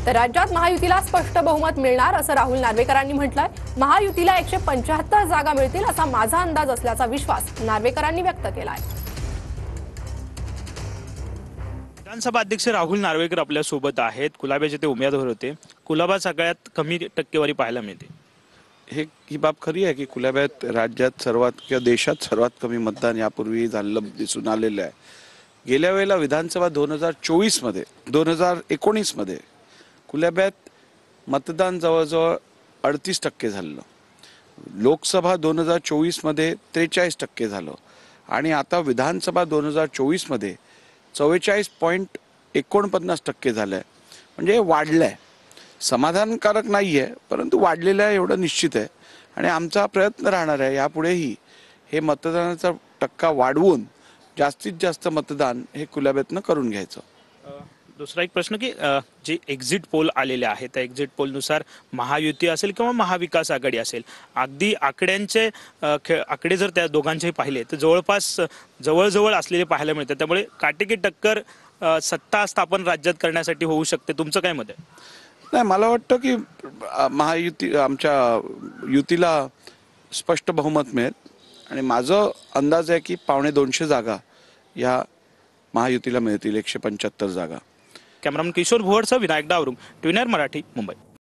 तर राज्यात महायुतीला स्पष्ट बहुमत मिळणार असं राहुल नार्वेकरांनी म्हटलंय। महायुतीला 175 जागा मिळतील असा माझा अंदाज असल्याचा विश्वास नार्वेकरांनी व्यक्त केलाय। विधानसभा अध्यक्ष राहुल नार्वेकर आपल्या सोबत आहेत। कुलाब्याचे ते उमेदवार होते। कुलाबा सगळ्यात कमी टक्केवारी पाहायला मिळते। ही बाब खरी आहे की कुलाब्यात राज्यात सर्वात किंवा देशात सर्वात कमी मतदान यापूर्वी झालेलं दिसून आलेलं आहे। गेल्या वेळेला विधानसभा 2019 मध्ये कुलाब्यात मतदान जवळजवळ 38% झालं। लोकसभा 2024 मध्ये 43% झालं आणि आता विधानसभा 2024 मध्ये 44.49% झालंय। म्हणजे वाढलंय। समाधानकारक नाहीये परंतु वाढलेलं आहे एवढं निश्चित आहे आणि आमचा प्रयत्न राहणार आहे यापुढेही हे मतदानाचा टक्का वाढवून जास्तीत जास्त मतदान हे कुलाब्यातनं करून घ्यायचं। दुसरा एक प्रश्न की जे एक्झिट पोल आलेले आहेत त्या एक्झिट पोलनुसार महायुती असेल किंवा महाविकास आघाडी असेल अगदी आकड्यांचे आकडे जर त्या दोघांचेही पाहिले तर जवळपास जवळजवळ असलेले पाहायला मिळतात। त्यामुळे काटेकी टक्कर सत्ता स्थापन राज्यात करण्यासाठी होऊ शकते। तुमचं काय मत आहे? नाही, मला वाटतं की महायुती आमच्या युतीला स्पष्ट बहुमत मिळेल आणि माझं अंदाज आहे की 250 जागा या महायुतीला मिळतील। 175 जागा। कॅमेरामन किशोर भोवरसह विनायक डावरुंग, ट्विनर मराठी, मुंबई।